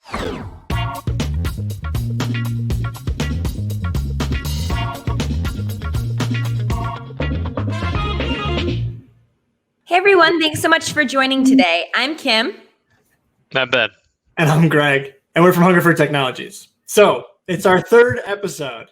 Hey everyone, thanks so much for joining today. I'm Kim. Not bad. And I'm Greg, and we're from Hungerford Technologies. So it's our third episode.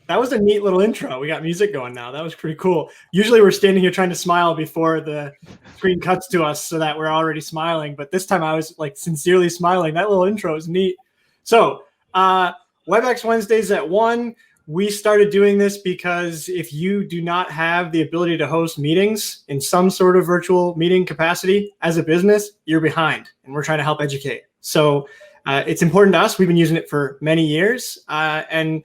That was a neat little intro. We got music going now. That was pretty cool. Usually we're standing here trying to smile before the screen cuts to us so that we're already smiling. But this time I was like sincerely smiling. That little intro is neat. So Webex Wednesdays at 1. We started doing this because if you do not have the ability to host meetings in some sort of virtual meeting capacity as a business, you're behind, and we're trying to help educate. So it's important to us. We've been using it for many years. And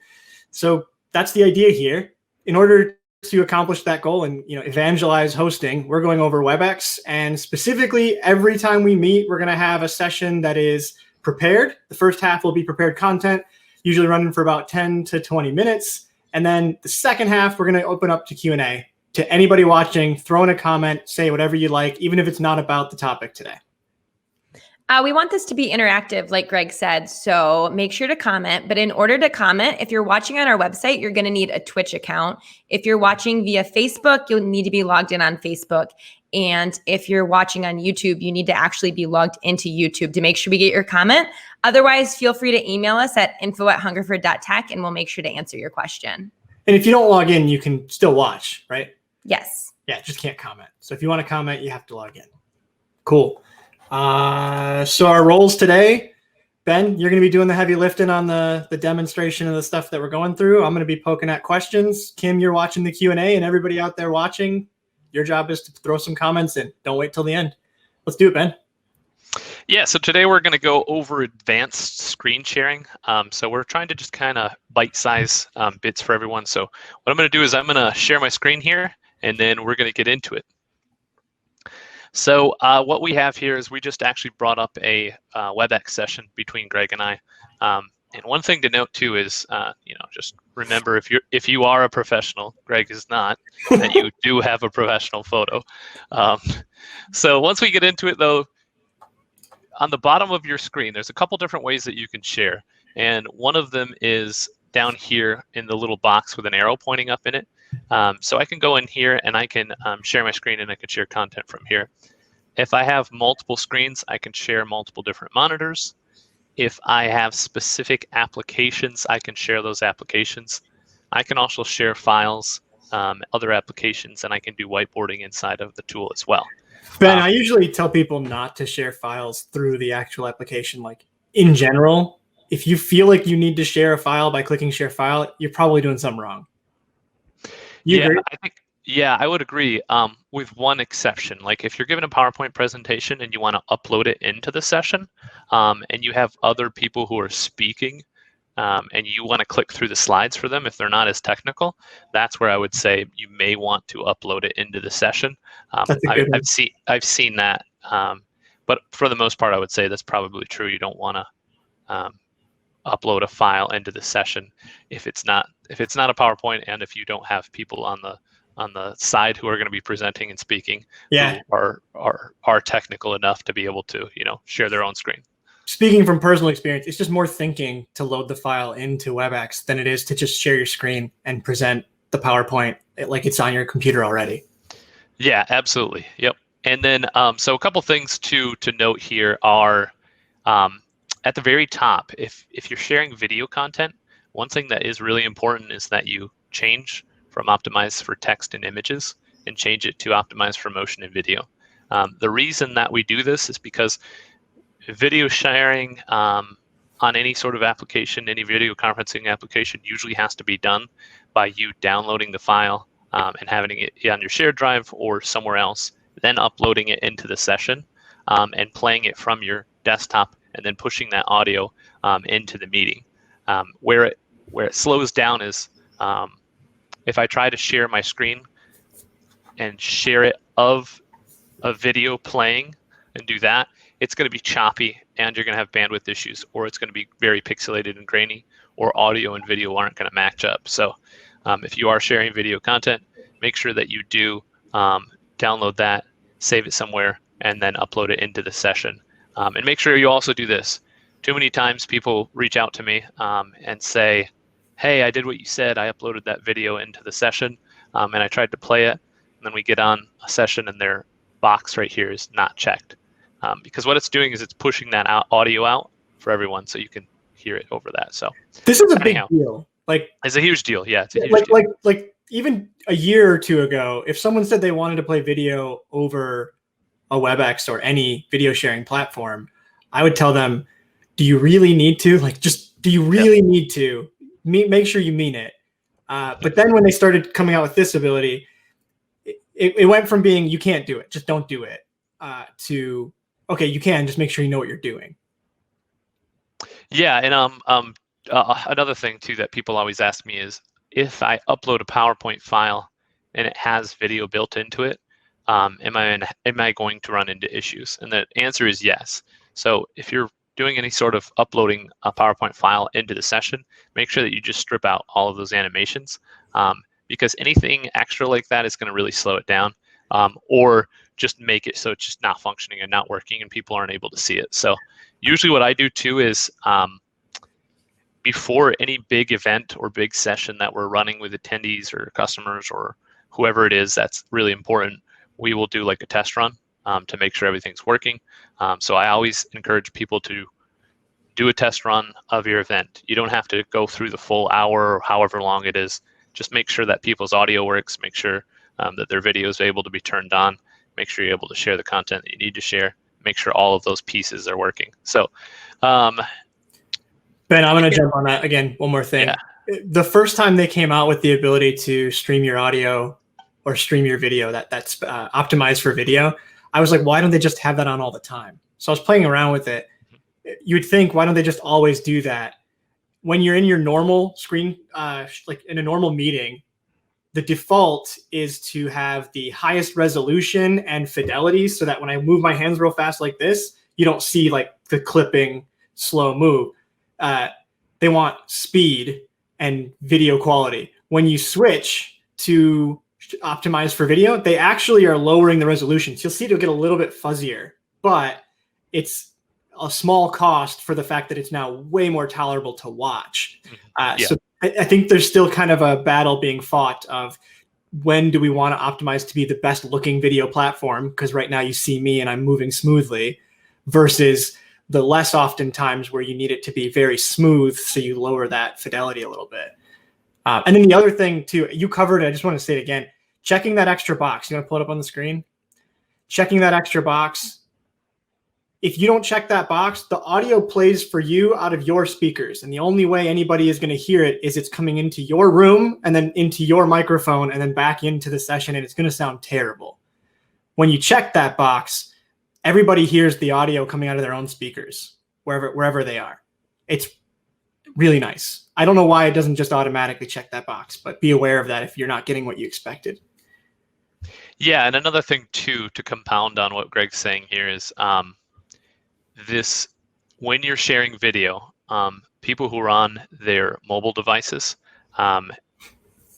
so that's the idea here. In order to accomplish that goal and evangelize hosting, we're going over Webex. And specifically, every time we meet, we're going to have a session that is prepared. The first half will be prepared content, usually running for about 10 to 20 minutes. And then the second half, we're going to open up to Q&A. To anybody watching, throw in a comment, say whatever you like, even if it's not about the topic today. We want this to be interactive, like Greg said, so make sure to comment. But in order to comment, if you're watching on our website, you're going to need a Twitch account. If you're watching via Facebook, you'll need to be logged in on Facebook. And if you're watching on YouTube, you need to actually be logged into YouTube to make sure we get your comment. Otherwise, feel free to email us at info@hungerford.tech, and we'll make sure to answer your question. And if you don't log in, you can still watch, right? Yes. Yeah, just can't comment. So if you want to comment, you have to log in. Cool. So our roles today, Ben, you're going to be doing the heavy lifting on the demonstration of the stuff that we're going through. I'm going to be poking at questions. Kim, you're watching the Q&A, and everybody out there watching, your job is to throw some comments in. Don't wait till the end. Let's do it, Ben. Yeah, so today we're going to go over advanced screen sharing. So we're trying to just kind of bite-size bits for everyone. So what I'm going to do is I'm going to share my screen here, and then we're going to get into it. So what we have here is we just actually brought up a Webex session between Greg and I. And one thing to note too is, just remember if you are a professional, Greg is not, that you do have a professional photo. So once we get into it though, on the bottom of your screen, there's a couple different ways that you can share. And one of them is down here in the little box with an arrow pointing up in it. So I can go in here and I can share my screen and I can share content from here. If I have multiple screens, I can share multiple different monitors. If I have specific applications, I can share those applications. I can also share files, other applications, and I can do whiteboarding inside of the tool as well. Ben, I usually tell people not to share files through the actual application. Like in general, if you feel like you need to share a file by clicking share file, you're probably doing something wrong. Yeah, I would agree with one exception. Like if you're given a PowerPoint presentation and you want to upload it into the session and you have other people who are speaking and you want to click through the slides for them if they're not as technical, that's where I would say you may want to upload it into the session. I've seen that, but for the most part, I would say that's probably true. You don't want to upload a file into the session if it's not a PowerPoint and if you don't have people on the side who are going to be presenting and speaking who are technical enough to be able to share their own screen. Speaking from personal experience, it's just more thinking to load the file into Webex than it is to just share your screen and present the PowerPoint like it's on your computer already. Yeah, absolutely. Yep. And then so a couple things to note here are at the very top, if you're sharing video content, one thing that is really important is that you change from optimize for text and images and change it to optimize for motion and video. The reason that we do this is because video sharing on any sort of application, any video conferencing application usually has to be done by you downloading the file and having it on your shared drive or somewhere else, then uploading it into the session and playing it from your desktop and then pushing that audio into the meeting. Where it slows down is if I try to share my screen and share it of a video playing and do that, it's going to be choppy and you're going to have bandwidth issues, or it's going to be very pixelated and grainy, or audio and video aren't going to match up. So if you are sharing video content, make sure that you do download that, save it somewhere, and then upload it into the session. And make sure you also do this. too many times people reach out to me and say, hey, I did what you said. I uploaded that video into the session and I tried to play it. And then we get on a session and their box right here is not checked. Because what it's doing is it's pushing that audio out for everyone so you can hear it over that. So this is a big deal. Like, it's a huge deal. Yeah, it's a huge deal. Like even a year or two ago, if someone said they wanted to play video over a Webex or any video sharing platform, I would tell them, do you really need to? Like, just do you really need to? Make sure you mean it. But then when they started coming out with this ability, it went from being you can't do it, just don't do it, to okay, you can, just make sure you know what you're doing. Yeah, and another thing too that people always ask me is if I upload a PowerPoint file and it has video built into it, am I going to run into issues? And the answer is yes. So if you're doing any sort of uploading a PowerPoint file into the session, make sure that you just strip out all of those animations, because anything extra like that is going to really slow it down, or just make it so it's just not functioning and not working and people aren't able to see it. So usually what I do too is before any big event or big session that we're running with attendees or customers or whoever it is that's really important, we will do like a test run to make sure everything's working. So I always encourage people to do a test run of your event. You don't have to go through the full hour or however long it is. Just make sure that people's audio works, make sure that their video is able to be turned on, make sure you're able to share the content that you need to share, make sure all of those pieces are working. So Ben, I'm going to jump on that again. One more thing. Yeah. The first time they came out with the ability to stream your audio or stream your video that's optimized for video, I was like, why don't they just have that on all the time? So I was playing around with it. You'd think, why don't they just always do that? When you're in your normal screen, like in a normal meeting, the default is to have the highest resolution and fidelity so that when I move my hands real fast like this, you don't see like the clipping slow move. They want speed and video quality. When you switch to optimize for video, they actually are lowering the resolutions. You'll see it'll get a little bit fuzzier, but it's a small cost for the fact that it's now way more tolerable to watch. So I think there's still kind of a battle being fought of when do we want to optimize to be the best looking video platform? Because right now you see me and I'm moving smoothly, versus the less often times where you need it to be very smooth. So you lower that fidelity a little bit. And then the other thing too, you covered it, I just want to say it again, checking that extra box. You want to pull it up on the screen? Checking that extra box. If you don't check that box, the audio plays for you out of your speakers. And the only way anybody is going to hear it is it's coming into your room and then into your microphone and then back into the session, and it's going to sound terrible. When you check that box, everybody hears the audio coming out of their own speakers, wherever they are. It's really nice. I don't know why it doesn't just automatically check that box, but be aware of that if you're not getting what you expected. Yeah, and another thing too, to compound on what Greg's saying here is, this, when you're sharing video, people who are on their mobile devices, a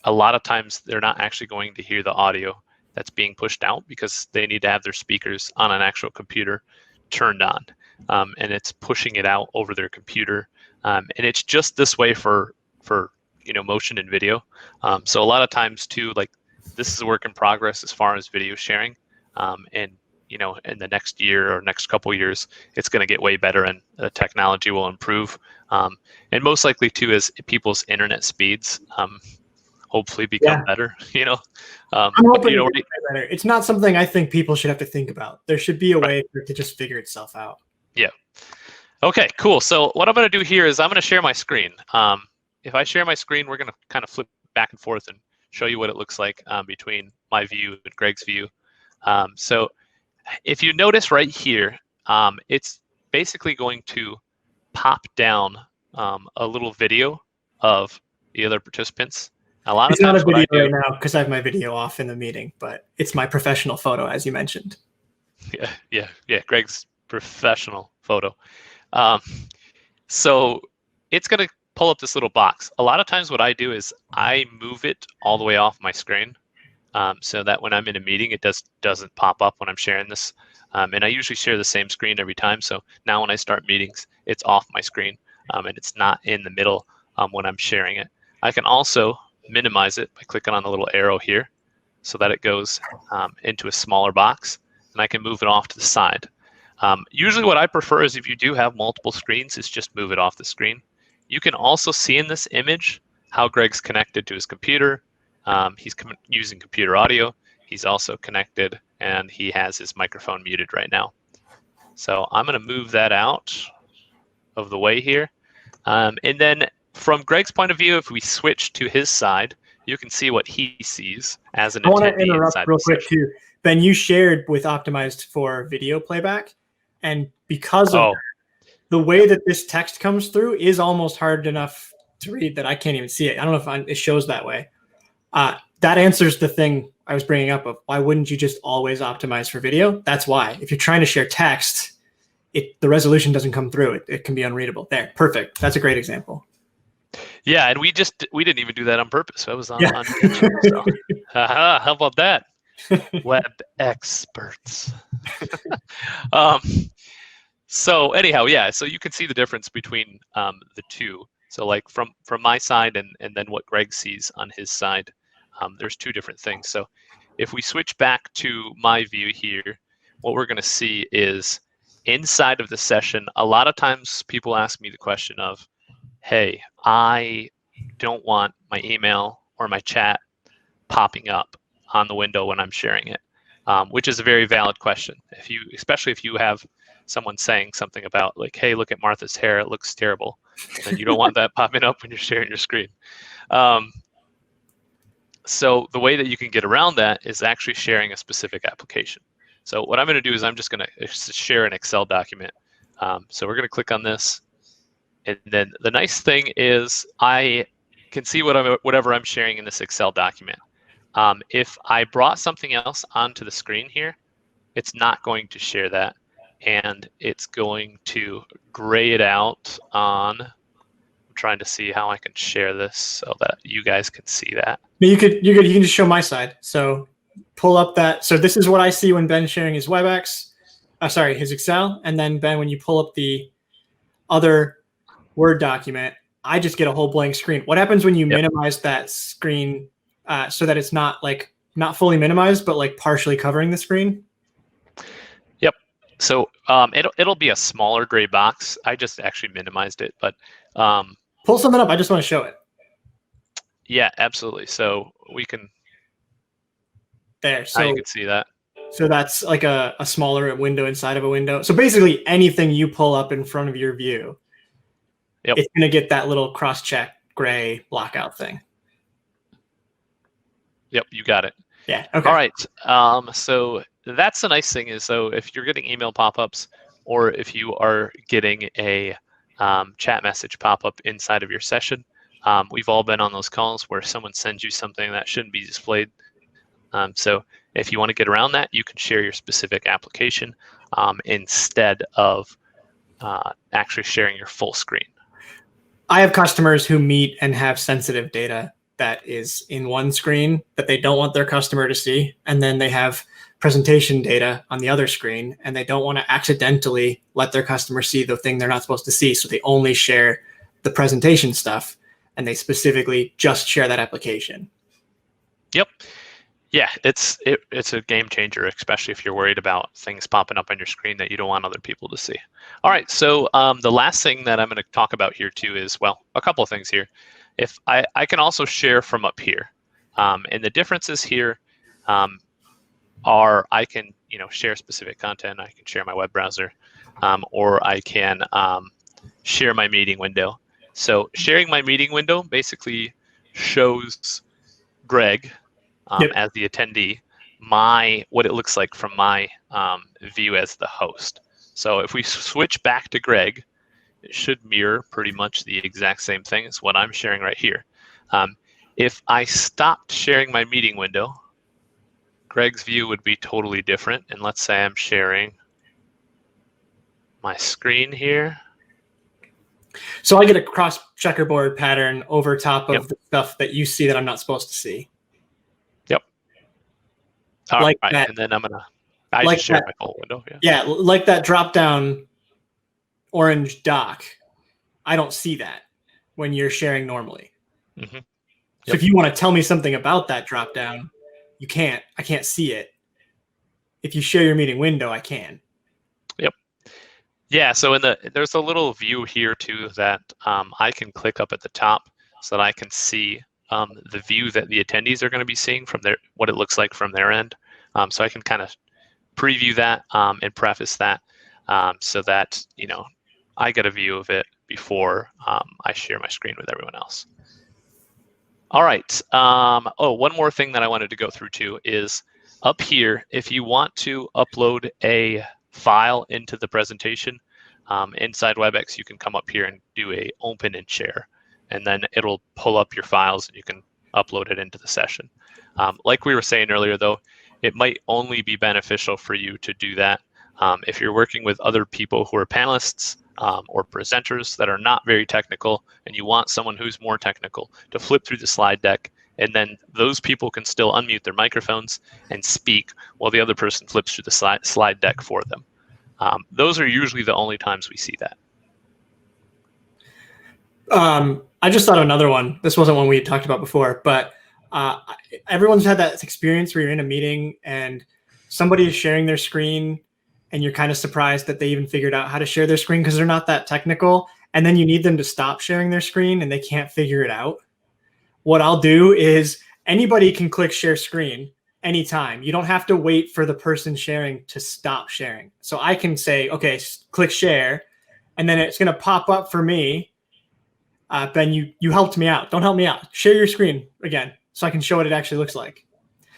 lot of times they're not actually going to hear the audio that's being pushed out because they need to have their speakers on an actual computer turned on, and it's pushing it out over their computer, and it's just this way for motion and video. So a lot of times too, like, this is a work in progress as far as video sharing, and in the next year or next couple of years, it's going to get way better and the technology will improve. And most likely too, as people's internet speeds hopefully become better, I'm hoping better. It's not something I think people should have to think about. There should be a way for it to just figure itself out. Yeah. Okay, cool. So what I'm going to do here is I'm going to share my screen. If I share my screen, we're going to kind of flip back and forth and show you what it looks like between my view and Greg's view. So if you notice right here, it's basically going to pop down a little video of the other participants. A lot it's of times not a video right now because I have my video off in the meeting, but it's my professional photo, as you mentioned. Yeah. Greg's professional photo. So it's going to pull up this little box. A lot of times what I do is I move it all the way off my screen. So that when I'm in a meeting, it doesn't pop up when I'm sharing this. And I usually share the same screen every time. So now when I start meetings, it's off my screen and it's not in the middle when I'm sharing it. I can also minimize it by clicking on the little arrow here so that it goes into a smaller box, and I can move it off to the side. Usually what I prefer is if you do have multiple screens, is just move it off the screen. You can also see in this image how Greg's connected to his computer. He's using computer audio. He's also connected, and he has his microphone muted right now. So I'm going to move that out of the way here. And then from Greg's point of view, if we switch to his side, you can see what he sees as an attendee. I want to interrupt inside real the quick session. too. Ben, you shared with Optimized for video playback, and because of the way that this text comes through is almost hard enough to read that I can't even see it. I don't know if it shows that way. That answers the thing I was bringing up of why wouldn't you just always optimize for video? That's why. If you're trying to share text, the resolution doesn't come through. It can be unreadable. There, perfect. That's a great example. Yeah, and we didn't even do that on purpose. That was on intentional. So, how about that? Web experts. So anyhow, yeah. So you can see the difference between the two. So like from my side and then what Greg sees on his side, there's two different things. So if we switch back to my view here, what we're going to see is inside of the session, a lot of times people ask me the question of, hey, I don't want my email or my chat popping up on the window when I'm sharing it, which is a very valid question. Especially if you have someone saying something about like, hey, look at Martha's hair, it looks terrible, and you don't want that popping up when you're sharing your screen. So the way that you can get around that is actually sharing a specific application. So what I'm going to do is I'm just going to share an Excel document. So we're going to click on this. And then the nice thing is I can see whatever I'm sharing in this Excel document. If I brought something else onto the screen here, it's not going to share that. And it's going to gray it out on, I'm trying to see how I can share this so that you guys can see that. You can just show my side. So pull up that. So this is what I see when Ben's sharing his Webex, his Excel. And then Ben, when you pull up the other Word document, I just get a whole blank screen. What happens when you minimize that screen so that it's not fully minimized, but like partially covering the screen? Yep. So it'll be a smaller gray box. I just actually minimized it, but pull something up. I just want to show it. Yeah, absolutely. So we can. There. So now you can see that. So that's like a smaller window inside of a window. So basically anything you pull up in front of your view, it's going to get that little cross-check gray blockout thing. Yep, you got it. Yeah, okay. All right, so that's the nice thing is, so if you're getting email pop-ups or if you are getting a chat message pop-up inside of your session, we've all been on those calls where someone sends you something that shouldn't be displayed. So if you want to get around that, you can share your specific application instead of actually sharing your full screen. I have customers who meet and have sensitive data that is in one screen that they don't want their customer to see. And then they have presentation data on the other screen, and they don't want to accidentally let their customer see the thing they're not supposed to see. So they only share the presentation stuff, and they specifically just share that application. Yep. Yeah, it's a game changer, especially if you're worried about things popping up on your screen that you don't want other people to see. All right, so the last thing that I'm going to talk about here too is, well, a couple of things here. If I can also share from up here, and the differences here are I can share specific content. I can share my web browser, or I can share my meeting window. So sharing my meeting window basically shows Greg as the attendee what it looks like from my view as the host. So if we switch back to Greg, it should mirror pretty much the exact same thing as what I'm sharing right here. If I stopped sharing my meeting window, Greg's view would be totally different. And let's say I'm sharing my screen here. So I get a cross checkerboard pattern over top of the stuff that you see that I'm not supposed to see. Yep. All like right. That. And then I'm gonna I Like just shared that. my full window. Yeah. Yeah, like that drop down orange dock. I don't see that when you're sharing normally. Mm-hmm. So if you want to tell me something about that drop down, you can't. I can't see it. If you share your meeting window, I can. Yep. Yeah. So there's a little view here too that I can click up at the top so that I can see the view that the attendees are going to be seeing from what it looks like from their end. So I can kind of preview that and preface that so that I get a view of it before I share my screen with everyone else. All right. One more thing that I wanted to go through too is up here, if you want to upload a file into the presentation inside Webex, you can come up here and do a open and share, and then it'll pull up your files and you can upload it into the session. Like we were saying earlier, though, it might only be beneficial for you to do that if you're working with other people who are panelists or presenters that are not very technical, and you want someone who's more technical to flip through the slide deck, and then those people can still unmute their microphones and speak while the other person flips through the slide deck for them. Those are usually the only times we see that. I just thought of another one. This wasn't one we had talked about before, but everyone's had that experience where you're in a meeting and somebody is sharing their screen and you're kind of surprised that they even figured out how to share their screen because they're not that technical. And then you need them to stop sharing their screen and they can't figure it out. What I'll do is anybody can click share screen anytime. You don't have to wait for the person sharing to stop sharing. So I can say, okay, click share, and then it's going to pop up for me. Ben, you helped me out. Don't help me out. Share your screen again so I can show what it actually looks like.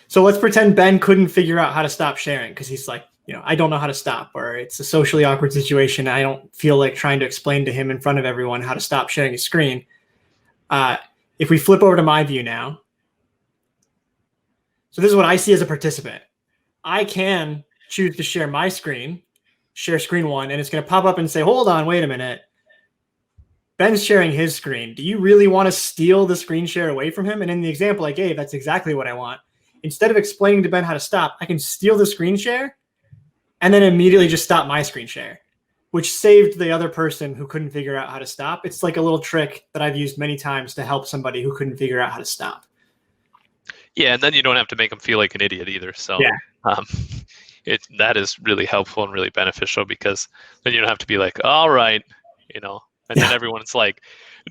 So let's pretend Ben couldn't figure out how to stop sharing because he's like, I don't know how to stop, or it's a socially awkward situation. I don't feel like trying to explain to him in front of everyone how to stop sharing his screen. If we flip over to my view now, so this is what I see as a participant. I can choose to share my screen, share screen one, and it's going to pop up and say, hold on, wait a minute. Ben's sharing his screen. Do you really want to steal the screen share away from him? And in the example I gave, that's exactly what I want. Instead of explaining to Ben how to stop, I can steal the screen share and then immediately just stop my screen share, which saved the other person who couldn't figure out how to stop. It's like a little trick that I've used many times to help somebody who couldn't figure out how to stop. Yeah, and then you don't have to make them feel like an idiot either. So yeah. That is really helpful and really beneficial because then you don't have to be like, all right, and then everyone's like,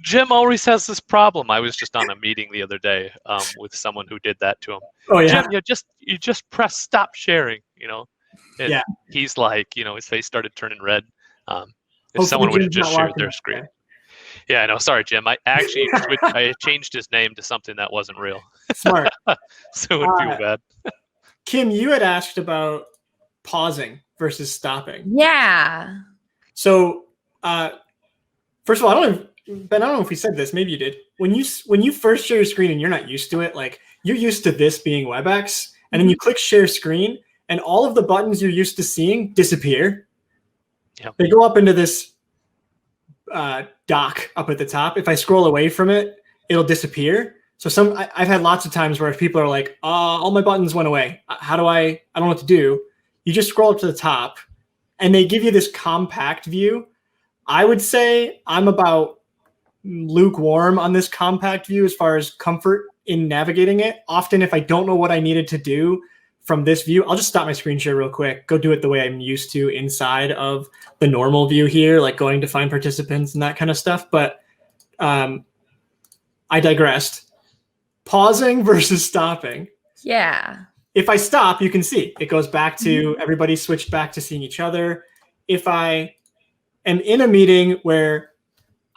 Jim always has this problem. I was just on a meeting the other day with someone who did that to him. Oh yeah, Jim, you just press stop sharing, And yeah. he's like, his face started turning red. If Hopefully someone would have Jim's just not shared watching their this screen. today. Yeah, I know. Sorry, Jim. I actually I changed his name to something that wasn't real. Smart. So it would feel bad. Kim, you had asked about pausing versus stopping. Yeah. So, first of all, Ben, I don't know if we said this. Maybe you did. When you first share your screen and you're not used to it, like you're used to this being Webex, and then you click share screen, and all of the buttons you're used to seeing disappear. Yep. They go up into this dock up at the top. If I scroll away from it, it'll disappear. So I've had lots of times where people are like, all my buttons went away. How do I don't know what to do. You just scroll up to the top and they give you this compact view. I would say I'm about lukewarm on this compact view as far as comfort in navigating it. Often if I don't know what I needed to do from this view, I'll just stop my screen share real quick, go do it the way I'm used to inside of the normal view here, like going to find participants and that kind of stuff. But I digressed. Pausing versus stopping. Yeah. If I stop, you can see it goes back to everybody switched back to seeing each other. If I am in a meeting where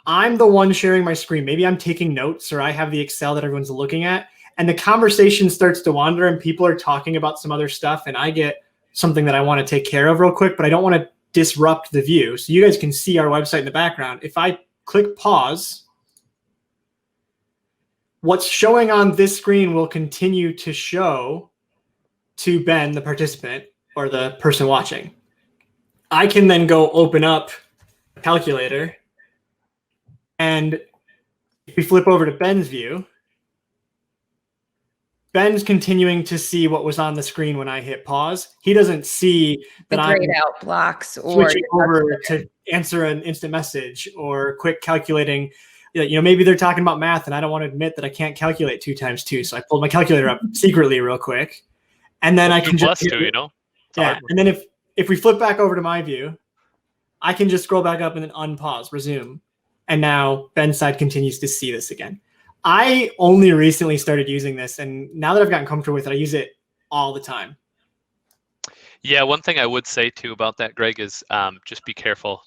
I'm the one sharing my screen, maybe I'm taking notes or I have the Excel that everyone's looking at, and the conversation starts to wander and people are talking about some other stuff and I get something that I want to take care of real quick, but I don't want to disrupt the view. So you guys can see our website in the background. If I click pause, what's showing on this screen will continue to show to Ben, the participant, or the person watching. I can then go open up a calculator, and if we flip over to Ben's view, Ben's continuing to see what was on the screen when I hit pause. He doesn't see The that I'm grayed out blocks or switching over to answer an instant message or quick calculating. Maybe they're talking about math and I don't want to admit that I can't calculate 2 times 2. So I pulled my calculator up secretly real quick. And then I can just, 2 + 2, yeah. And then if we flip back over to my view, I can just scroll back up and then unpause, resume. And now Ben's side continues to see this again. I only recently started using this, and now that I've gotten comfortable with it, I use it all the time. Yeah, one thing I would say too about that, Greg, is just be careful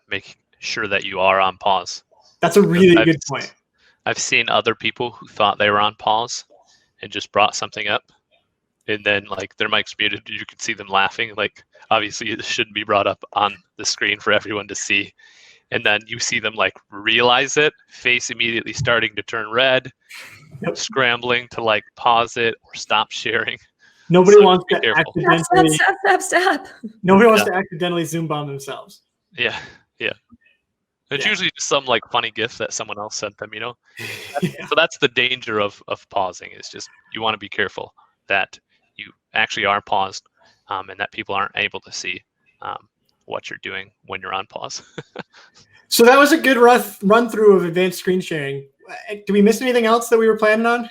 making sure that you are on pause. That's a really good point. I've seen other people who thought they were on pause and just brought something up, and then like their mic's muted, you can see them laughing. Like obviously it shouldn't be brought up on the screen for everyone to see. And then you see them like realize it, face immediately starting to turn red, scrambling to like pause it or stop sharing. Nobody wants to accidentally stop. Nobody wants to accidentally Zoom bomb themselves. Yeah. It's usually just some like funny gift that someone else sent them, So that's the danger of pausing, is just you want to be careful that you actually are paused and that people aren't able to see what you're doing when you're on pause. So that was a good run through of advanced screen sharing. Do we miss anything else that we were planning on?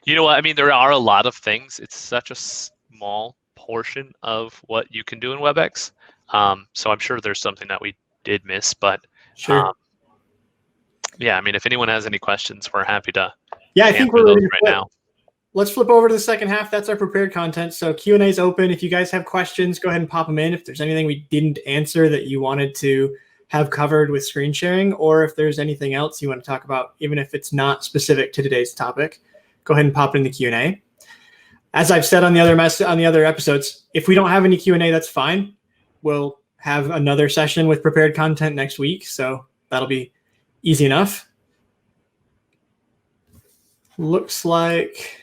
You know what? I mean, there are a lot of things. It's such a small portion of what you can do in Webex. So I'm sure there's something that we did miss, but sure. Yeah, I mean, if anyone has any questions, we're happy to. Yeah, I think we're ready right now. Let's flip over to the second half. That's our prepared content. So Q&A is open. If you guys have questions, go ahead and pop them in. If there's anything we didn't answer that you wanted to have covered with screen sharing, or if there's anything else you want to talk about, even if it's not specific to today's topic, go ahead and pop it in the Q&A. As I've said on the other episodes, if we don't have any Q&A, that's fine. We'll have another session with prepared content next week, so that'll be easy enough. Looks like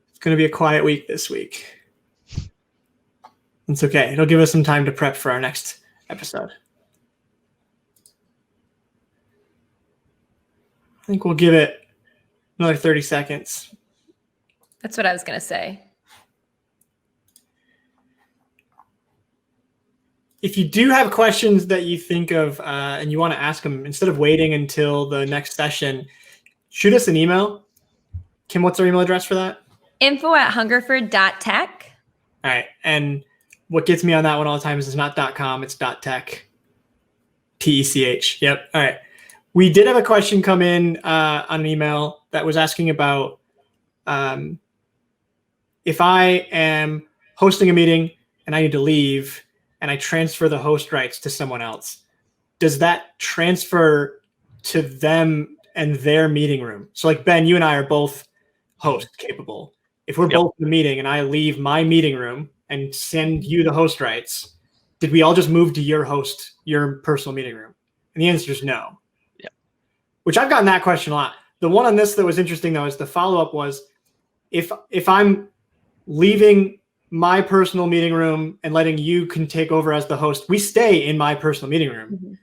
it's going to be a quiet week this week. It's okay. It'll give us some time to prep for our next episode. I think we'll give it another 30 seconds. That's what I was going to say. If you do have questions that you think of and you want to ask them, instead of waiting until the next session, shoot us an email. Kim, what's our email address for that? info@hungerford.tech. All right. And what gets me on that one all the time is it's not .com, it's .tech. TECH. Yep. All right. We did have a question come in on an email that was asking about if I am hosting a meeting and I need to leave and I transfer the host rights to someone else, does that transfer to them and their meeting room? So like Ben, you and I are both host capable. If we're both in the meeting and I leave my meeting room and send you the host rights, did we all just move to your personal meeting room? And the answer is no. Yeah. Which I've gotten that question a lot. The one on this that was interesting though is the follow-up was if I'm leaving my personal meeting room and letting you can take over as the host, we stay in my personal meeting room. Mm-hmm.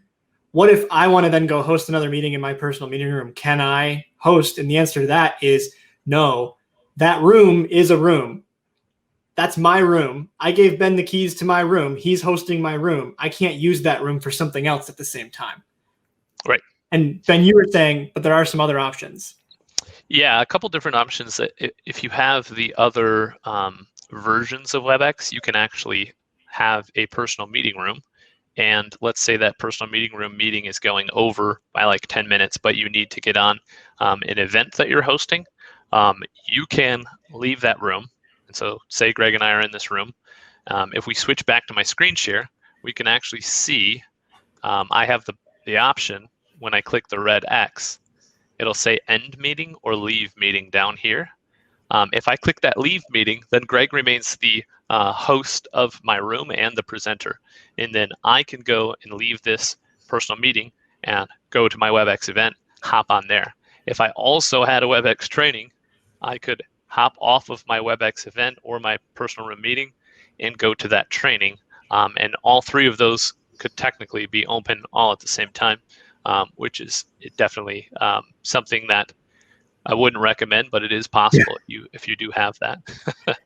What if I want to then go host another meeting in my personal meeting room? Can I host? And the answer to that is no. That room is a room. That's my room. I gave Ben the keys to my room. He's hosting my room. I can't use that room for something else at the same time. Right. And Ben, you were saying, but there are some other options. Yeah, a couple different options. That if you have the other versions of WebEx, you can actually have a personal meeting room. And let's say that personal meeting room meeting is going over by like 10 minutes, but you need to get on an event that you're hosting. You can leave that room. And so say Greg and I are in this room. If we switch back to my screen share, we can actually see I have the option when I click the red X, it'll say end meeting or leave meeting down here. If I click that leave meeting, then Greg remains the host of my room and the presenter. And then I can go and leave this personal meeting and go to my WebEx event, hop on there. If I also had a WebEx training, I could hop off of my WebEx event or my personal room meeting and go to that training. And all three of those could technically be open all at the same time, which is definitely something that I wouldn't recommend, but it is possible if you do have that.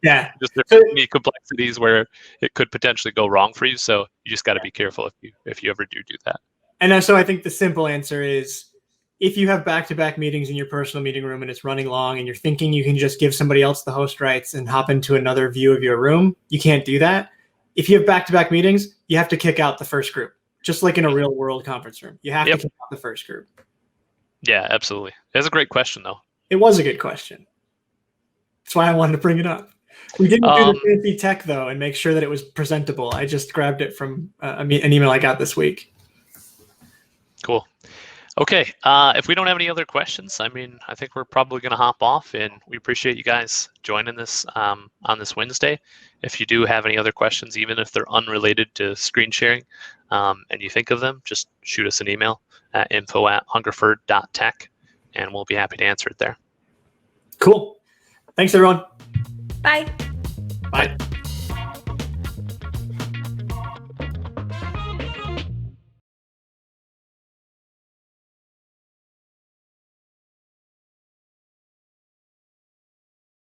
Yeah. Just there's many complexities where it could potentially go wrong for you. So you just got to be careful if you ever do that. And so I think the simple answer is, if you have back-to-back meetings in your personal meeting room and it's running long and you're thinking you can just give somebody else the host rights and hop into another view of your room, you can't do that. If you have back-to-back meetings, you have to kick out the first group, just like in a real world conference room. You have to kick out the first group. Yeah, absolutely. That's a great question, though. It was a good question. That's why I wanted to bring it up. We didn't do the fancy tech, though, and make sure that it was presentable. I just grabbed it from an email I got this week. Cool. Okay. If we don't have any other questions, I think we're probably going to hop off, and we appreciate you guys joining this on this Wednesday. If you do have any other questions, even if they're unrelated to screen sharing, and you think of them, just shoot us an email at info@hungerford.tech, and we'll be happy to answer it there. Cool. Thanks, everyone. Bye. Bye.